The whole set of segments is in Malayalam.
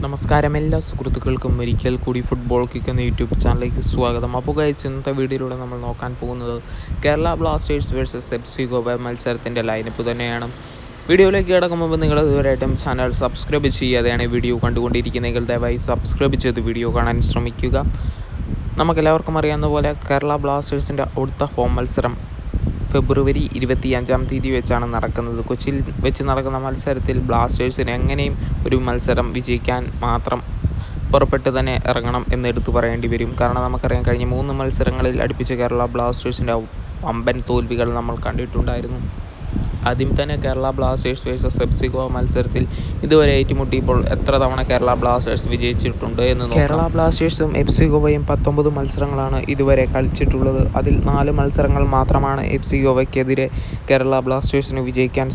നമസ്കാരം എല്ലാ സുഹൃത്തുക്കൾക്കും ഒരിക്കൽ കൂടി ഫുട്ബോൾ കിക്ക് എന്ന യൂട്യൂബ് ചാനലിലേക്ക് സ്വാഗതം. അപ്പോൾ ഗൈസ്, ഇന്നത്തെ വീഡിയോയിലൂടെ നമ്മൾ നോക്കാൻ പോകുന്നത് Kerala Blasters versus FC. Goa മത്സരത്തിൻ്റെ ലൈനപ്പ് തന്നെയാണ്. വീഡിയോയിലേക്ക് കിടക്കുമ്പോൾ നിങ്ങൾ ഇതുവരെയായിട്ടും ചാനൽ സബ്സ്ക്രൈബ് ചെയ്യാതെയാണ് വീഡിയോ കണ്ടുകൊണ്ടിരിക്കുന്നതെങ്കിൽ ദയവായി സബ്സ്ക്രൈബ് ചെയ്ത് വീഡിയോ കാണാൻ ശ്രമിക്കുക. നമുക്കെല്ലാവർക്കും അറിയാവുന്ന പോലെ കേരള ബ്ലാസ്റ്റേഴ്സിൻ്റെ അടുത്ത ഹോം മത്സരം ഫെബ്രുവരി 25 വെച്ചാണ് നടക്കുന്നത്. കൊച്ചിയിൽ വെച്ച് നടക്കുന്ന മത്സരത്തിൽ ബ്ലാസ്റ്റേഴ്സിന് എങ്ങനെയും ഒരു മത്സരം വിജയിക്കാൻ മാത്രം പുറപ്പെട്ട് തന്നെ ഇറങ്ങണം എന്ന് എടുത്തു പറയേണ്ടി വരും. കാരണം നമുക്കറിയാം, കഴിഞ്ഞ 3 മത്സരങ്ങളിൽ അടുപ്പിച്ച് കേരള ബ്ലാസ്റ്റേഴ്സിൻ്റെ വമ്പൻ തോൽവികൾ നമ്മൾ കണ്ടിട്ടുണ്ടായിരുന്നു. ആദ്യം തന്നെ Kerala Blasters versus FC. Goa മത്സരത്തിൽ ഇതുവരെ ഏറ്റുമുട്ടിയപ്പോൾ എത്ര തവണ കേരള ബ്ലാസ്റ്റേഴ്സ് വിജയിച്ചിട്ടുണ്ട് എന്ന് നോക്കാം. കേരള ബ്ലാസ്റ്റേഴ്സും എഫ്.സി. ഗോവയും 19 മത്സരങ്ങളാണ് ഇതുവരെ കളിച്ചിട്ടുള്ളത്. അതിൽ 4 മത്സരങ്ങൾ മാത്രമാണ് എഫ്.സി. ഗോവയ്ക്കെതിരെ കേരള ബ്ലാസ്റ്റേഴ്സിന് വിജയിക്കാൻ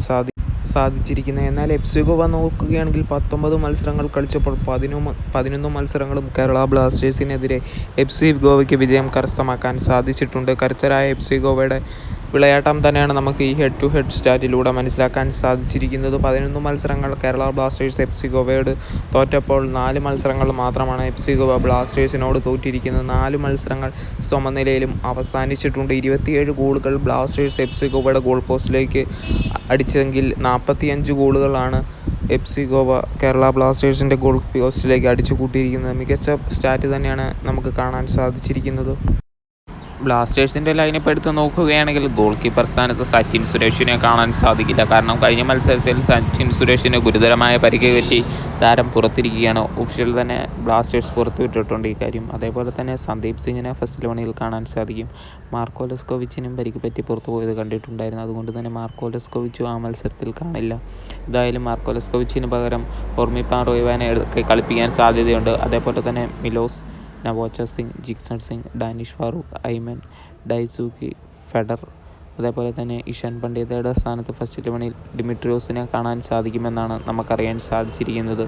സാധിച്ചിരിക്കുന്നത്. എന്നാൽ എഫ്.സി. ഗോവ നോക്കുകയാണെങ്കിൽ 19 മത്സരങ്ങൾ കളിച്ചപ്പോൾ 11 മത്സരങ്ങളും കേരള ബ്ലാസ്റ്റേഴ്സിനെതിരെ എഫ്.സി. ഗോവയ്ക്ക് വിജയം കരസ്ഥമാക്കാൻ സാധിച്ചിട്ടുണ്ട്. കരുത്തരായ എഫ്.സി. ഗോവയുടെ വിളയാട്ടം തന്നെയാണ് നമുക്ക് ഈ ഹെഡ് ടു ഹെഡ് സ്റ്റാറ്റിലൂടെ മനസ്സിലാക്കാൻ സാധിച്ചിരിക്കുന്നത്. 11 മത്സരങ്ങൾ കേരള ബ്ലാസ്റ്റേഴ്സ് എഫ്.സി. ഗോവയോട് തോറ്റപ്പോൾ 4 മത്സരങ്ങൾ മാത്രമാണ് എഫ്.സി. ഗോവ ബ്ലാസ്റ്റേഴ്സിനോട് തോറ്റിരിക്കുന്നത്. 4 മത്സരങ്ങൾ സമനിലയിലും അവസാനിച്ചിട്ടുണ്ട്. 27 ഗോളുകൾ ബ്ലാസ്റ്റേഴ്സ് എഫ്.സി. ഗോവയുടെ ഗോൾ പോസ്റ്റിലേക്ക് അടിച്ചെങ്കിൽ 45 ഗോളുകളാണ് എഫ്.സി. ഗോവ കേരള ബ്ലാസ്റ്റേഴ്സിൻ്റെ ഗോൾ പോസ്റ്റിലേക്ക് അടിച്ചു കൂട്ടിയിരിക്കുന്നത്. മികച്ച സ്റ്റാറ്റ് തന്നെയാണ് നമുക്ക് കാണാൻ സാധിച്ചിരിക്കുന്നത്. ബ്ലാസ്റ്റേഴ്സിൻ്റെ ലൈനപ്പ് എടുത്ത് നോക്കുകയാണെങ്കിൽ ഗോൾ കീപ്പർ സ്ഥാനത്ത് സച്ചിൻ സുരേഷിനെ കാണാൻ സാധിക്കില്ല. കാരണം കഴിഞ്ഞ മത്സരത്തിൽ സച്ചിൻ സുരേഷിന് ഗുരുതരമായ പരിക്ക് പറ്റി താരം പുറത്തിരിക്കുകയാണ്. ഒഫീഷ്യൽ തന്നെ ബ്ലാസ്റ്റേഴ്സ് പുറത്തുവിട്ടിട്ടുണ്ട് ഈ കാര്യം. അതേപോലെ തന്നെ സന്ദീപ് സിംഗിനെ ഫസ്റ്റ് 11 കാണാൻ സാധിക്കും. മാർക്കോ ലെസ്കോവിച്ചിനും പരിക്ക് പറ്റി പുറത്തു പോയത് കണ്ടിട്ടുണ്ടായിരുന്നു. അതുകൊണ്ട് തന്നെ മാർക്കോ ലെസ്കോവിച്ചും ആ മത്സരത്തിൽ കാണില്ല. എന്തായാലും മാർക്കോ ലെസ്കോവിച്ചിന് പകരം ഓർമിപ്പാൻ റോയ്വാനെ കളിപ്പിക്കാൻ സാധ്യതയുണ്ട്. അതേപോലെ തന്നെ മിലോസ് നവോച്ച സിംഗ്, ജിക്സൺ സിംഗ്, ഡാനിഷ് ഫാറൂഖ്, ഐമൻ, ഡൈസൂക്കി, ഫെഡർ, അതേപോലെ തന്നെ ഇഷാൻ പണ്ഡിതയുടെ സ്ഥാനത്ത് ഫസ്റ്റ് 11 ഡിമിട്രിയോസിനെ കാണാൻ സാധിക്കുമെന്നാണ് നമുക്കറിയാൻ സാധിച്ചിരിക്കുന്നത്.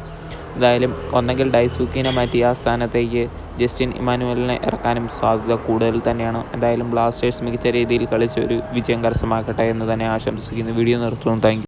എന്തായാലും ഒന്നെങ്കിൽ ഡൈസൂക്കിനെ മാറ്റി ആ സ്ഥാനത്തേക്ക് ജസ്റ്റിൻ ഇമാനുവലിനെ ഇറക്കാനും സാധ്യത കൂടുതൽ തന്നെയാണ്. എന്തായാലും ബ്ലാസ്റ്റേഴ്സ് മികച്ച രീതിയിൽ കളിച്ച് ഒരു വിജയം കരസ്ഥമാക്കട്ടെ എന്ന് തന്നെ ആശംസിക്കുന്നു. വീഡിയോ നിർത്തുന്നു. Thank you.